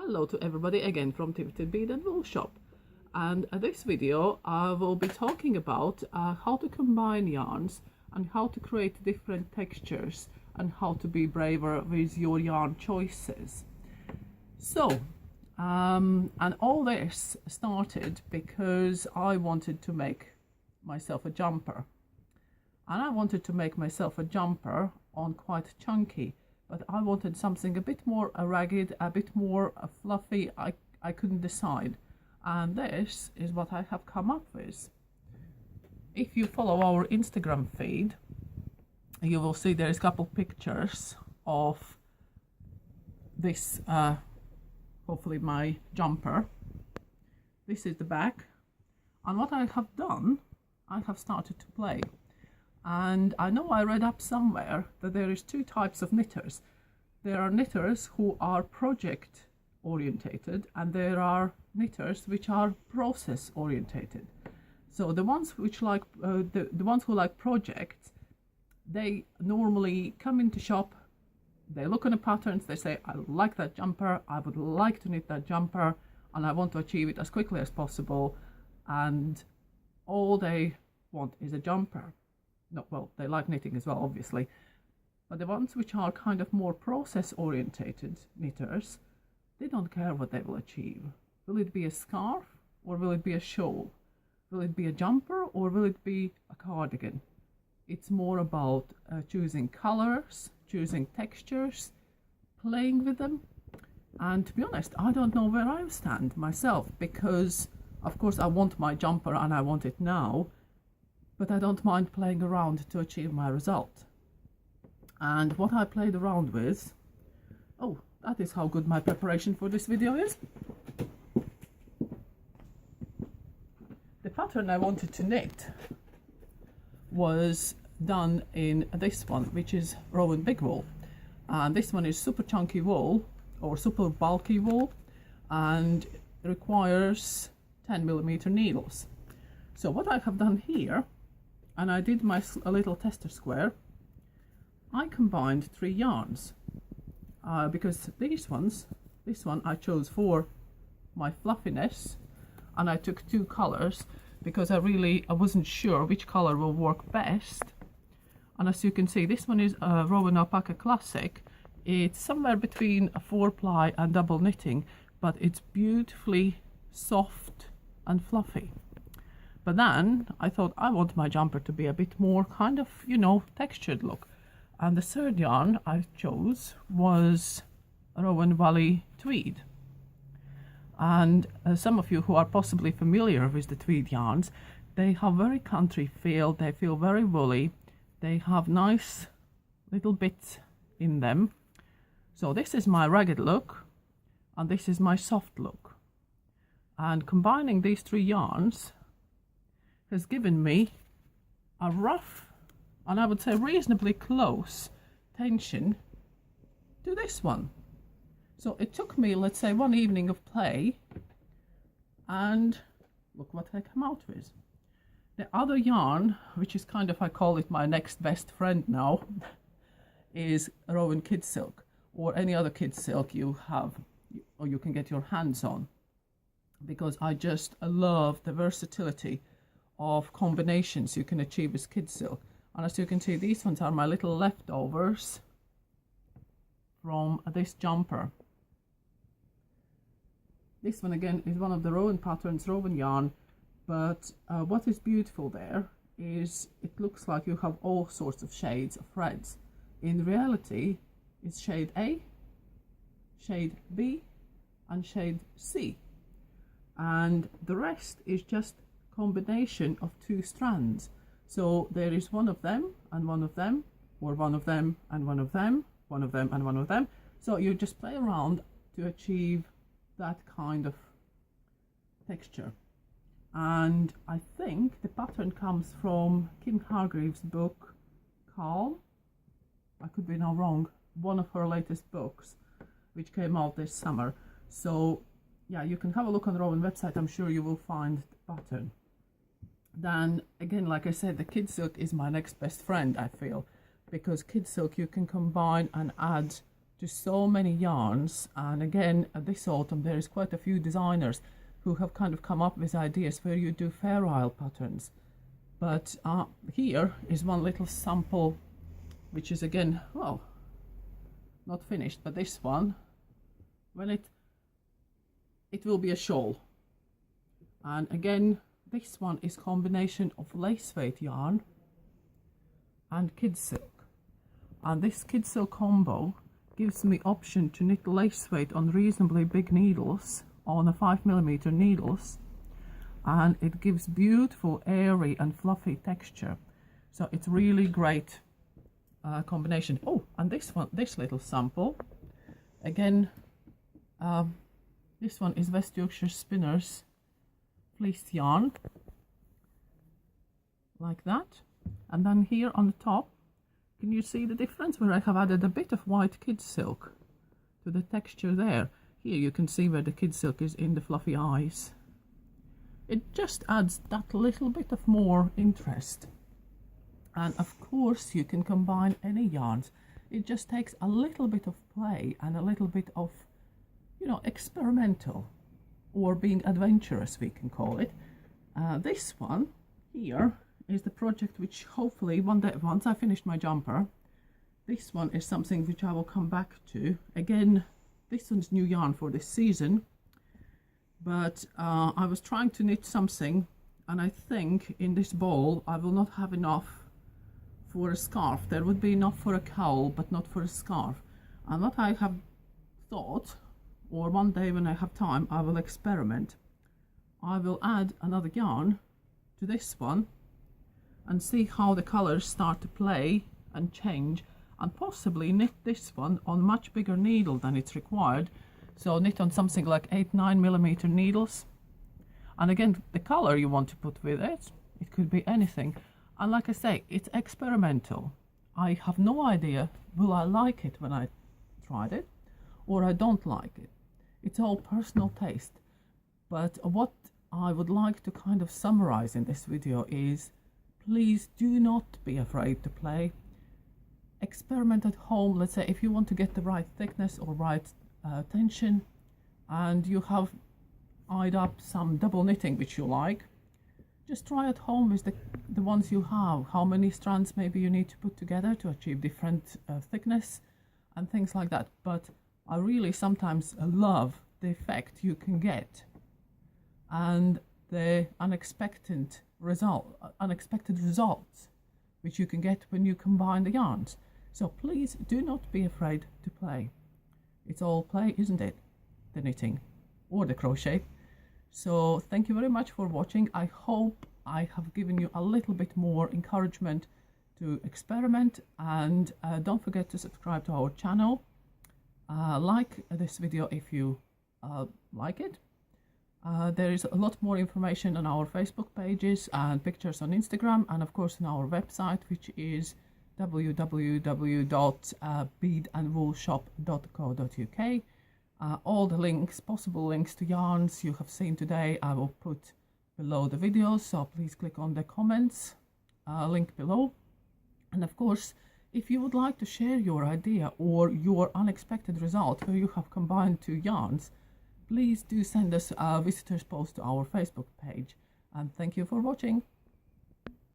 Hello to everybody again from Twisted Bead and Wool Shop, and in this video I will be talking about how to combine yarns and how to create different textures and how to be braver with your yarn choices. So and all this started because I wanted to make myself a jumper, and I wanted to make myself a jumper on quite chunky, but I wanted something a bit more ragged, a bit more fluffy. I couldn't decide, and this is what I have come up with. If you follow our Instagram feed, you will see there is a couple pictures of this, hopefully my jumper. This is the back, and what I have done, I have started to play. And I know I read up somewhere that there is two types of knitters. There are knitters who are project orientated, and there are knitters which are process orientated. So the ones which like the ones who like projects, they normally come into shop, they look on the patterns, they say, I like that jumper, I would like to knit that jumper, and I want to achieve it as quickly as possible, and all they want is a jumper. No, well, they like knitting as well, obviously, but the ones which are kind of more process orientated knitters, they don't care what they will achieve. Will it be a scarf, or will it be a shawl? Will it be a jumper, or will it be a cardigan? It's more about choosing colors, choosing textures, playing with them. And to be honest, I don't know where I stand myself, because of course I want my jumper and I want it now, but I don't mind playing around to achieve my result. And what I played around with, oh, that is how good my preparation for this video is. The pattern I wanted to knit was done in this one, which is Rowan big wool, and this one is super chunky wool or super bulky wool, and requires 10mm needles. So what I have done here, and I did a little tester square, I combined 3 yarns because this one I chose for my fluffiness, and I took 2 colors because I wasn't sure which color will work best. And as you can see, this one is a Rowan Alpaca Classic. It's somewhere between a 4-ply and double knitting, but it's beautifully soft and fluffy. But then I thought I want my jumper to be a bit more kind of, you know, textured look. And the third yarn I chose was Rowan Valley Tweed. And some of you who are possibly familiar with the tweed yarns, they have very country feel, they feel very woolly, they have nice little bits in them. So this is my ragged look, and this is my soft look. And combining these 3 yarns has given me a rough, and I would say reasonably close tension to this one. So it took me, let's say, one evening of play, and look what I come out with. The other yarn, which is kind of, I call it my next best friend now, is Rowan Kid Silk, or any other kid silk you have or you can get your hands on, because I just love the versatility of combinations you can achieve with Kidsilk. And as you can see, these ones are my little leftovers from this jumper. This one again is one of the Rowan patterns, Rowan yarn, but what is beautiful there is it looks like you have all sorts of shades of threads. In reality, it's shade A, shade B, and shade C, and the rest is just combination of 2 strands. So there is one of them and one of them, or one of them and one of them, one of them and one of them. So you just play around to achieve that kind of texture. And I think the pattern comes from Kim Hargreaves' book Calm. I could be now wrong, one of her latest books which came out this summer. So yeah, you can have a look on the Rowan website, I'm sure you will find the pattern. Then again, like I said, the Kidsilk is my next best friend, I feel, because Kidsilk you can combine and add to so many yarns. And again, this autumn there is quite a few designers who have kind of come up with ideas where you do fair isle patterns. But here is one little sample, which is again, well, not finished, but this one, well, it will be a shawl. And again, this one is combination of lace weight yarn and Kidsilk. And this Kidsilk combo gives me option to knit lace weight on reasonably big needles, on a 5mm needles, and it gives beautiful airy and fluffy texture. So it's really great combination. Oh, and this one, this little sample, again, this one is West Yorkshire Spinners fleece yarn, like that. And then here on the top, can you see the difference where I have added a bit of white Kidsilk to the texture there? Here you can see where the Kidsilk is in the fluffy eyes. It just adds that little bit of more interest. And of course you can combine any yarns. It just takes a little bit of play and a little bit of, you know, experimental, or being adventurous, we can call it. This one here is the project which hopefully one day, once I finish my jumper, this one is something which I will come back to. Again, this one's new yarn for this season, but I was trying to knit something, and I think in this bowl I will not have enough for a scarf. There would be enough for a cowl, but not for a scarf. And what I have thought, or one day when I have time, I will experiment. I will add another yarn to this one and see how the colors start to play and change, and possibly knit this one on much bigger needle than it's required. So knit on something like 8-9mm needles. And again, the color you want to put with it, it could be anything. And like I say, it's experimental. I have no idea, will I like it when I tried it, or I don't like it. It's all personal taste. But what I would like to kind of summarize in this video is, please do not be afraid to play. Experiment at home. Let's say if you want to get the right thickness or right tension, and you have eyed up some double knitting which you like, just try at home with the ones you have. How many strands maybe you need to put together to achieve different thickness and things like that. But I really sometimes love the effect you can get and the unexpected results which you can get when you combine the yarns. So please do not be afraid to play. It's all play, isn't it? The knitting or the crochet. So thank you very much for watching. I hope I have given you a little bit more encouragement to experiment, and don't forget to subscribe to our channel. Like this video if you like it. There is a lot more information on our Facebook pages and pictures on Instagram, and of course on our website, which is www.beadandwoolshop.co.uk. All the links, possible links to yarns you have seen today, I will put below the video, so please click on the comments link below. And of course, if you would like to share your idea or your unexpected result where you have combined two yarns, please do send us a visitor's post to our Facebook page. And thank you for watching.